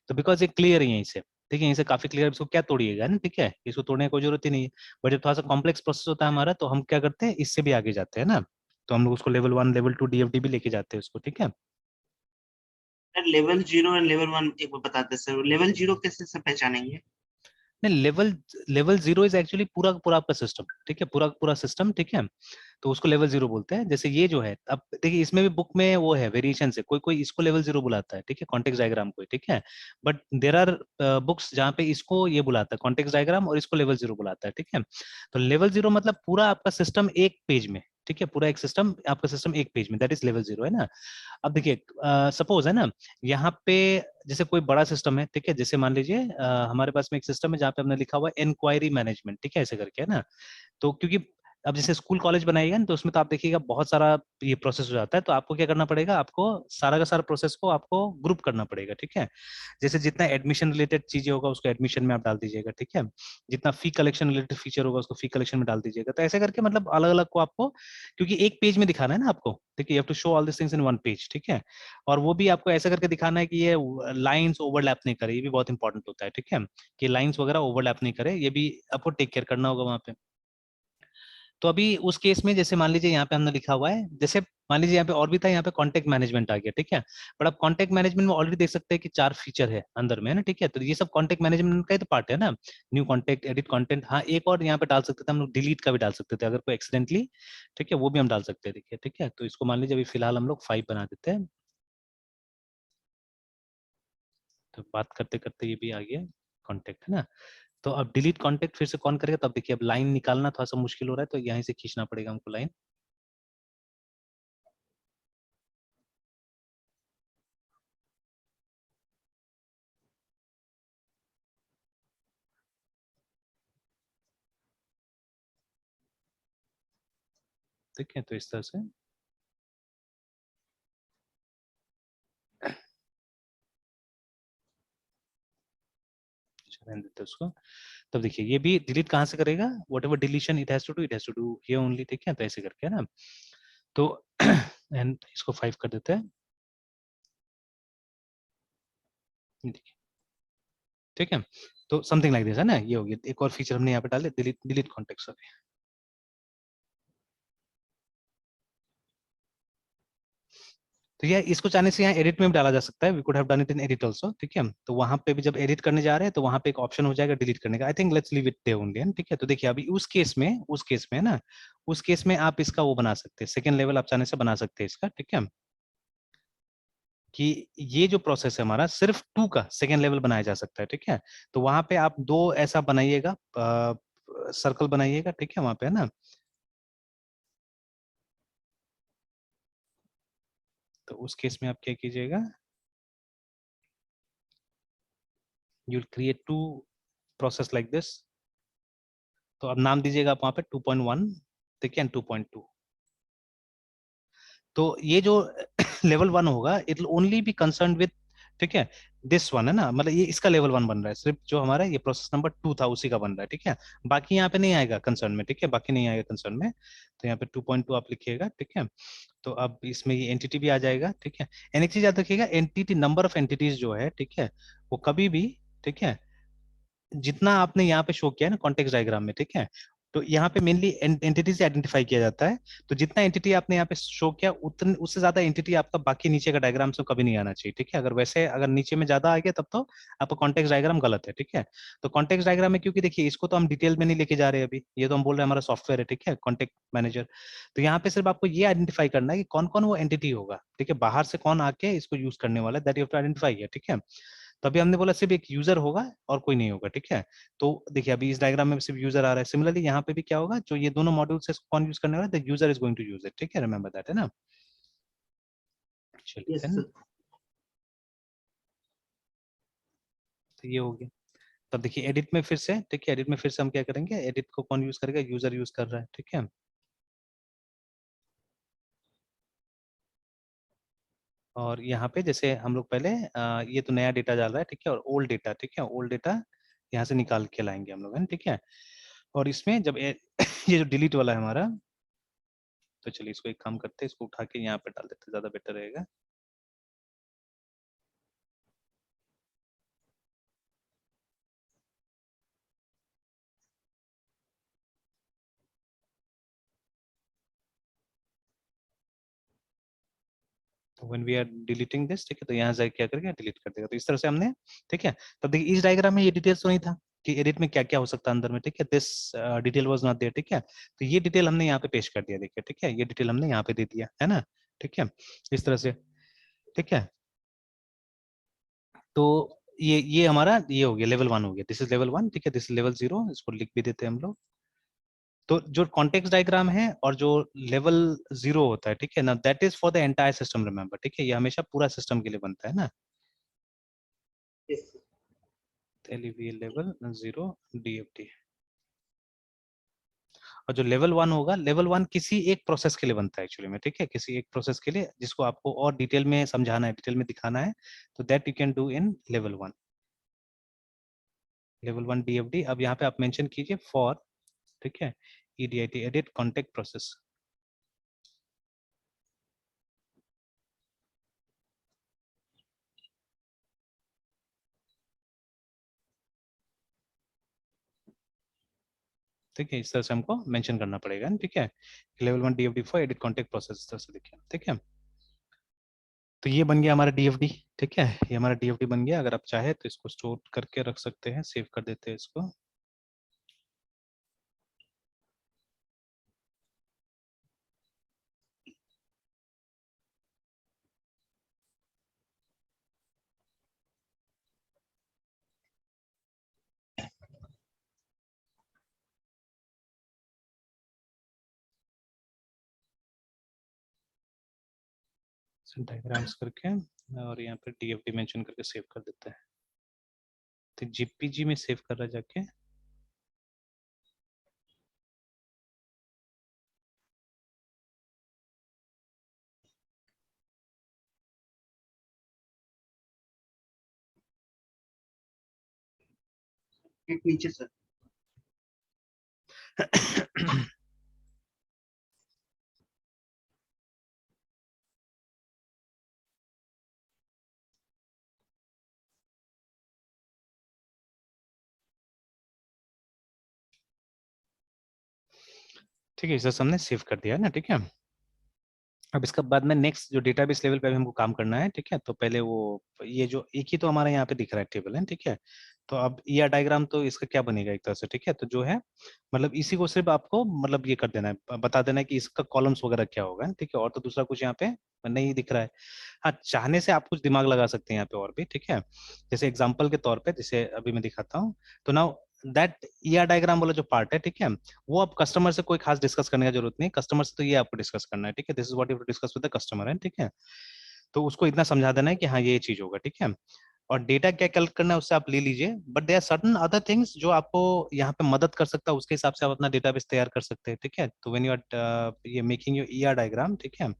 तो बिकॉज ये क्लियर है यहीं से, ठीक है, यहीं से काफी क्लियर, इसको क्या तोड़िएगा, है ना, ठीक है, इसको तोड़ने की कोई जरूरत ही नहीं है। बट जब थोड़ा सा कॉम्प्लेक्स प्रोसेस होता है हमारा, तो हम क्या करते हैं, इससे भी आगे जाते हैं ना। तो हम लोग उसको लेवल 1 लेवल 2 डीएफडी भी लेके जाते हैं उसको, ठीक है। लेवल 0 और लेवल 1 एक बार बताते सर, लेवल 0 कैसे से पहचानेंगे? नहीं, लेवल लेवल 0 इज एक्चुअली पूरा पूरा आपका सिस्टम, ठीक है, पूरा पूरा सिस्टम, ठीक है। तो उसको लेवल 0 बोलते हैं। जैसे ये जो है, अब देखिए इसमें भी बुक में वो है वेरिएशन से, कोई कोई इसको लेवल 0 बुलाता है, ठीक है, कॉन्टेक्स्ट डायग्राम को, ठीक है। बट देर आर बुक्स जहाँ पे इसको ये बुलाता है कॉन्टेक्स्ट डायग्राम, और इसको लेवल 0 बुलाता है, ठीक है। तो लेवल 0 मतलब पूरा आपका सिस्टम एक पेज में, ठीक है, पूरा एक सिस्टम, आपका सिस्टम एक पेज में, दैट इज लेवल 0, है ना। अब देखिए सपोज, है ना, यहाँ पे जैसे कोई बड़ा सिस्टम है, ठीक है, जैसे मान लीजिए हमारे पास में एक सिस्टम है जहाँ पे हमने लिखा हुआ है इंक्वायरी मैनेजमेंट, ठीक है, ऐसे करके, है ना। तो क्योंकि अब जैसे स्कूल कॉलेज बनाइएगा ना, तो उसमें तो आप देखिएगा बहुत सारा ये प्रोसेस हो जाता है, तो आपको क्या करना पड़ेगा, आपको सारा का सारा प्रोसेस को आपको ग्रुप करना पड़ेगा, ठीक है। जैसे जितना एडमिशन रिलेटेड चीजें होगा उसको एडमिशन में आप डाल दीजिएगा, ठीक है। जितना फी कलेक्शन रिलेटेड फीचर होगा उसको फी कलेक्शन में डाल दीजिएगा। तो ऐसे करके मतलब अलग अलग को आपको, क्योंकि एक पेज में दिखाना है ना आपको, ठीक है, you have to show all this things in one page, ठीक है। और वो भी आपको ऐसा करके दिखाना है कि ये लाइंस ओवरलैप नहीं करे, ये भी बहुत इंपॉर्टेंट होता है, ठीक है, कि लाइंस वगैरह ओवरलैप नहीं करे, ये भी आपको टेक केयर करना होगा वहां पे। तो अभी उस केस में जैसे मान लीजिए यहाँ पे हमने लिखा हुआ है, जैसे मान लीजिए यहाँ पे और भी था, यहाँ पे कॉन्टेक्ट मैनेजमेंट आ गया, ठीक है। बट अब कॉन्टेक्ट मैनेजमेंट में ऑलरेडी देख सकते हैं कि 4 फीचर है अंदर में, है ना, ठीक है। तो ये सब कॉन्टेक्ट मैनेजमेंट का ही तो पार्ट है ना। न्यू कॉन्टेक्ट, एडिट कॉन्टेंट, हाँ एक और यहाँ पे डाल सकते थे हम लोग, डिलीट का भी डाल सकते थे अगर कोई एक्सीडेंटली, ठीक है, वो भी हम डाल सकते हैं, देखिए, ठीक है। तो इसको मान लीजिए अभी फिलहाल हम लोग 5 बना देते हैं। तो बात करते करते ये भी आ गया कॉन्टेक्ट, है ना। तो अब डिलीट कॉन्टेक्ट फिर से कौन करेगा, तो अब देखिए अब लाइन निकालना थोड़ा सा मुश्किल हो रहा है, तो यहीं से खींचना पड़ेगा हमको लाइन। ठीक है, तो इस तरह से रहने देते हैं उसको। तब देखिए ये भी डिलीट कहाँ से करेगा, whatever deletion it has to do here only, ठीक है, तो ऐसे करके, है ना। तो एंड इसको 5 कर देते हैं, देखिए, ठीक है। तो समथिंग लाइक दिस, है ना, ये हो गया। एक और फीचर हमने यहाँ पे डाले, डिलीट डिलीट कॉन्टेक्ट, तो ये इसको चाहने से यहाँ एडिट में भी डाला जा सकता है, we could have done it in edit also, ठीक है। तो वहां पे भी जब एडिट करने जा रहे हैं तो वहां पे एक ऑप्शन हो जाएगा डिलीट करने का। I think let's leave it there only, ठीक है। तो देखिए अभी उस केस में है ना, उस केस में आप इसका वो बना सकते हैं, सेकंड लेवल आप चाहने से बना सकते हैं इसका, ठीक है, कि ये जो प्रोसेस है हमारा सिर्फ 2 का सेकेंड लेवल बनाया जा सकता है, ठीक है। तो वहां पे आप 2 ऐसा बनाइएगा, सर्कल बनाइएगा, ठीक है, वहां पे, है ना। तो उस केस में आप क्या कीजिएगा, you will create 2 process like this. तो अब नाम दीजिएगा आप वहां पे 2.1, ठीक है, 2.2। तो ये जो लेवल 1 होगा it will only be concern with, ठीक है, दिस वन है ना, मतलब ये इसका लेवल 1 बन रहा है, सिर्फ जो हमारा ये प्रोसेस नंबर 2 था उसी का बन रहा है, ठीक है। बाकी यहाँ पे नहीं आएगा कंसर्न में, ठीक है, बाकी नहीं आएगा कंसर्न में। तो यहाँ पे 2.2 आप लिखिएगा, ठीक है। तो अब इसमें ये एंटिटी भी आ जाएगा, ठीक है। एंड एक चीज याद रखिएगा, एंटिटी नंबर ऑफ एंटिटीज जो है, ठीक है, वो कभी भी, ठीक है, जितना आपने यहाँ पे शो किया है ना कॉन्टेक्स्ट डायग्राम में, ठीक है, तो यहाँ पे मेनली एंटिटी से आइडेंटिफाई किया जाता है। तो जितना एंटिटी आपने यहाँ पे शो किया उतने उससे ज्यादा एंटिटी आपका बाकी नीचे का डायग्राम से कभी नहीं आना चाहिए, ठीक है। अगर वैसे अगर नीचे में ज्यादा आ गया तब तो आपका कॉन्टेक्स्ट डायग्राम गलत है, ठीक है। तो कॉन्टेक्स्ट डायग्राम में, क्योंकि देखिए इसको तो हम डिटेल में नहीं लेके जा रहे अभी, ये तो हम बोल रहे हैं हमारा सॉफ्टवेयर है, ठीक है, कॉन्टेक्ट मैनेजर। तो यहाँ पे सिर्फ आपको ये आइडेंटिफाई करना है कि कौन कौन वो एंटिटी होगा, ठीक है, बाहर से कौन आके इसको यूज करने वाला है, that you have to identify है, ठीक है। तो अभी हमने बोला सिर्फ एक यूजर होगा और कोई नहीं होगा, ठीक है। तो देखिए अभी इस डायग्राम में सिर्फ यूजर आ रहा है, सिमिलरली यहाँ पे भी क्या होगा, जो ये दोनों मॉड्यूल्स है कौन यूज करने वाला है, the user is going to use it, ठीक है, रिमेंबर दैट, है ना। चलिए यस देन, सर। तो ये हो गया। तब देखिए एडिट में फिर से, ठीक है, एडिट में फिर से हम क्या करेंगे, एडिट को कौन यूज करेगा, यूजर यूज कर रहा है, ठीक है। और यहाँ पे जैसे हम लोग पहले ये तो नया डेटा डाल रहा है, ठीक है, और ओल्ड डेटा, ठीक है, ओल्ड डेटा यहाँ से निकाल के लाएंगे हम लोग, है ना, ठीक है। और इसमें जब ये जो डिलीट वाला है हमारा, तो चलिए इसको एक काम करते हैं, इसको उठा के यहाँ पे डाल देते हैं, ज्यादा बेटर रहेगा। तो when we are deleting this, ठीक है, तो यहाँ से क्या करेगा, डिलीट कर देगा। तो इस तरह से हमने, ठीक है। तब देखिए इस डायग्राम में ये डिटेल्स तो नहीं था कि एडिट में क्या क्या हो सकता है अंदर में, ठीक है, this detail was not there, ठीक है। तो ये डिटेल हमने यहाँ पे पेश कर दिया, देखिए, ठीक है, ये डिटेल हमने यहाँ पे दे दिया, है ना, ठीक है, इस तरह से, ठीक है। तो ये हमारा ये हो गया लेवल 1 हो गया, दिस इज लेवल 1, ठीक है, दिस इज लेवल 0, इसको लिख भी देते हैं हम लोग। तो जो कॉन्टेक्स्ट डायग्राम है और जो लेवल 0 होता है, ठीक है ना, that is for the entire system, remember, ठीक है, ये हमेशा पूरा सिस्टम के लिए बनता है ना। Yes sir. LEV level 0 DFT. और जो लेवल 1 होगा, लेवल 1 किसी एक प्रोसेस के लिए बनता है एक्चुअली में, ठीक है, किसी एक प्रोसेस के लिए जिसको आपको और डिटेल में समझाना है, डिटेल में दिखाना है, तो that you can do in level 1। Level 1 DFD. अब यहाँ पे आप मेंशन कीजिए फॉर, ठीक है, ईडीआईटी एडिट कॉन्टेक्ट प्रोसेस, ठीक है, इस तरह से हमको मेंशन करना पड़ेगा, ठीक है, level 1 DFD for edit contact process, इस तरह से देखिए, ठीक है। तो ये बन गया हमारा डीएफडी, ठीक है, ये हमारा डीएफडी बन गया। अगर आप चाहे तो इसको स्टोर करके रख सकते हैं, सेव कर देते हैं इसको। डायग्राम्स करके और यहाँ पे डीएफडी मेंशन करके सेव कर देते हैं। तो जीपीजी में सेव कर रहा है जाके। एक नीचे सर। ठीक है, इस तरह से हमने सेव कर दिया है ना, ठीक है। अब इसका बाद में नेक्स्ट जो डेटाबेस लेवल पे भी हमको काम करना है, ठीक है। तो पहले वो ये जो एक ही तो हमारा यहाँ पे दिख रहा है टेबल है, ठीक है। तो अब ये डायग्राम तो इसका क्या बनेगा एक तरह से, ठीक है। तो जो है मतलब इसी को सिर्फ आपको मतलब ये कर देना है, बता देना है कि इसका कॉलम्स वगैरह क्या होगा, ठीक है। और तो दूसरा कुछ यहाँ पे नहीं दिख रहा है। हाँ, चाहने से आप कुछ दिमाग लगा सकते हैं यहाँ पे और भी, ठीक है। जैसे एग्जाम्पल के तौर पे, जैसे अभी मैं दिखाता हूँ। तो नाउ दैट ईआर डायग्राम वाला जो पार्ट है, ठीक है, वो आप कस्टमर से कोई खास डिस्कस करने की जरूरत नहीं, कस्टमर से तो ये आपको डिस्कस करना है, ठीक है। This is what you discuss with the customer है, ठीक है। तो उसको इतना समझा देना है कि हाँ ये चीज होगा, ठीक है। और डेटा क्या कलेक्ट करना है उससे आप ले लीजिए, but there are certain other things जो आपको यहाँ पे मदद कर सकता है, उसके हिसाब से आप अपना डेटाबेस तैयार कर सकते हैं, ठीक है। तो व्हेन यू आर ये मेकिंग योर ईआर डायग्राम, ठीक है,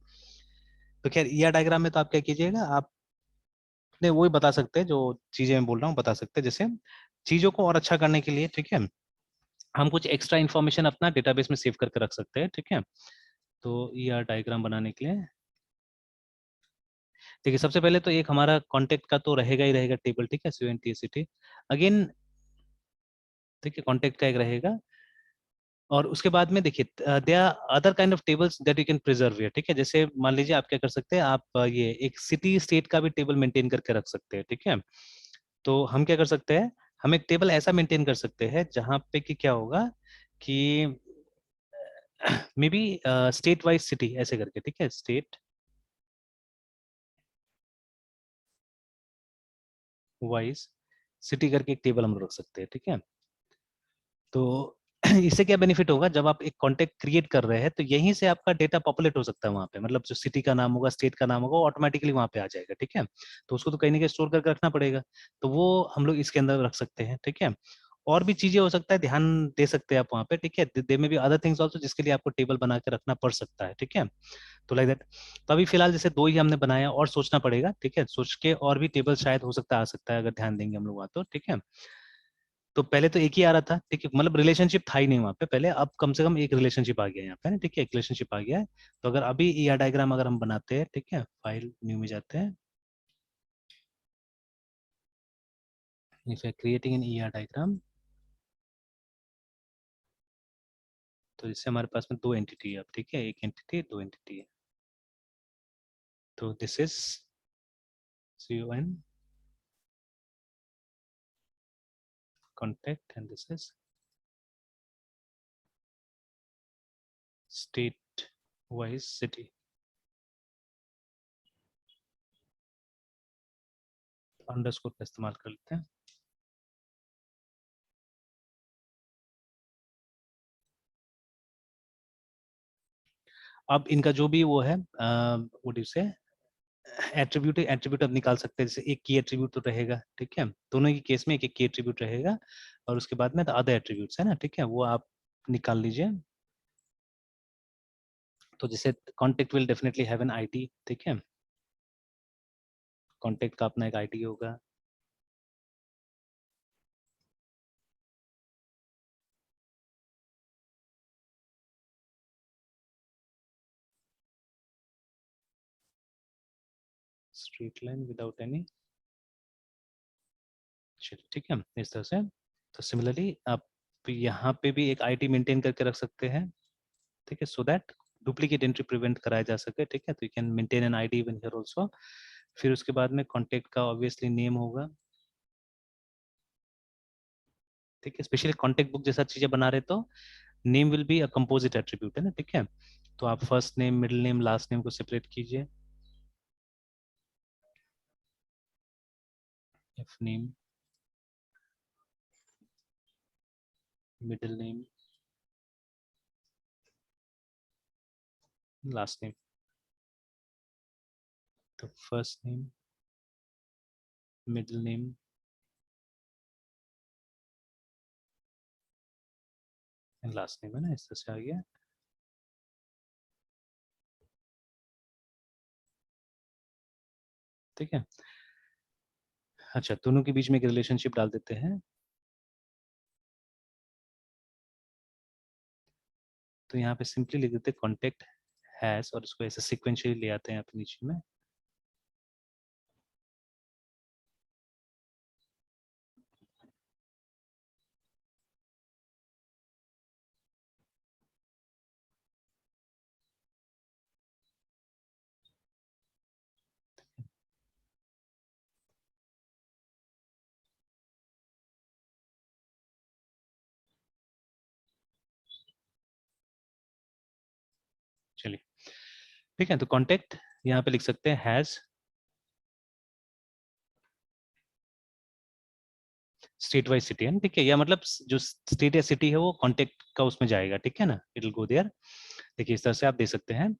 तो खैर ईआर डायग्राम में तो आप क्या कीजिएगा, आप अपने वही बता सकते हैं जो चीजें मैं बोल रहा हूँ, बता सकते हैं। जैसे चीजों को और अच्छा करने के लिए, ठीक है, हम कुछ एक्स्ट्रा इन्फॉर्मेशन अपना डेटाबेस में सेव करके रख सकते हैं, ठीक है। तो ईआर डायग्राम बनाने के लिए देखिए सबसे पहले तो एक हमारा कॉन्टेक्ट का तो रहेगा ही रहेगा टेबल, ठीक है, CONTACT अगेन, ठीक है, कॉन्टेक्ट का एक रहेगा। और उसके बाद में देखिए they are other kind of tables that you can preserve here, ठीक है। जैसे मान लीजिए आप क्या कर सकते हैं, आप ये एक सिटी स्टेट का भी टेबल मेंटेन करके रख सकते हैं, ठीक है। तो हम क्या कर सकते हैं, हम एक टेबल ऐसा मेंटेन कर सकते हैं जहां पे कि क्या होगा कि may be state wise city ऐसे करके, ठीक है, स्टेट वाइज सिटी करके एक टेबल हम रख सकते हैं, ठीक है। तो इससे क्या बेनिफिट होगा, जब आप एक कॉन्टेक्ट क्रिएट कर रहे हैं तो यहीं से आपका डेटा पॉपुलेट हो सकता है वहां पे, मतलब जो सिटी का नाम होगा, स्टेट का नाम होगा, वो ऑटोमेटिकली वहां पे आ जाएगा, ठीक है। तो उसको तो कहीं ना कहीं स्टोर करके रखना पड़ेगा, तो वो हम लोग इसके अंदर रख सकते हैं, ठीक है। और भी चीजें हो सकता है, ध्यान दे सकते हैं आप वहां पे, ठीक है। दे में भी अदर थिंग्स ऑल्सो जिसके लिए आपको टेबल बना के रखना पड़ सकता है, ठीक है। तो लाइक दैट। तो अभी फिलहाल जैसे दो ही हमने बनाया, और सोचना पड़ेगा, ठीक है, सोच के और भी टेबल शायद हो सकता है आ सकता है, अगर ध्यान देंगे हम लोग वहाँ तो, ठीक है। तो पहले तो एक ही आ रहा था, ठीक है, मतलब रिलेशनशिप था ही नहीं वहाँ पे पहले, अब कम से कम एक रिलेशनशिप आ गया है यहाँ पे, ठीक है, एक रिलेशनशिप आ गया है। तो अगर अभी ईआर डायग्राम अगर हम बनाते हैं, ठीक है, फाइल न्यू में जाते हैं, if creating an ER diagram, तो इससे हमारे पास में दो एंटिटी है अब, ठीक है, एक एंटिटी दो एंटिटी है। तो this is CON contact and this is state wise city, underscore का इस्तेमाल कर लेते हैं। अब इनका जो भी वो है व्हाट यू से एट्रीब्यूट अब निकाल सकते हैं, जैसे एक की एट्रीब्यूट तो रहेगा, ठीक है, दोनों की केस में एक एक की एट्रीब्यूट रहेगा, और उसके बाद में अदर एट्रीब्यूट्स है ना, ठीक है, वो आप निकाल लीजिए। तो जैसे contact will definitely have an ID, ठीक है, कॉन्टेक्ट का अपना एक आईडी होगा, स्ट्रीट लाइन विदाउट एनी, चलिए ठीक है, इस तरह से। तो सिमिलरली आप यहाँ पे भी एक आईडी मेंटेन करके रख सकते हैं, ठीक है, so that duplicate entry prevent कराया जा सके, ठीक है। तो you can maintain an ID even here also. फिर उसके बाद में कॉन्टेक्ट का ऑब्वियसली नेम होगा, ठीक है, स्पेशली कॉन्टेक्ट बुक जैसा चीजें बना रहे तो name will be a composite attribute है ना, ठीक है। तो आप first name middle name last name को सेपरेट कीजिए, if name middle name last name, तो first name middle name and last name है ना, इस तरह से आ गया, ठीक है। अच्छा, दोनों के बीच में एक रिलेशनशिप डाल देते हैं, तो यहाँ पे सिंपली लिख देते हैं कॉन्टेक्ट हैज, और इसको ऐसे सिक्वेंशियली ले आते हैं यहाँ पे नीचे में, चलिए ठीक है। तो कॉन्टेक्ट यहाँ पे लिख सकते हैं हैज स्टेट वाइज सिटी है, ठीक है, या मतलब जो स्टेट या सिटी है वो कॉन्टेक्ट का उसमें जाएगा, ठीक है ना, इट विल गो देयर। देखिए इस तरह से आप दे सकते हैं।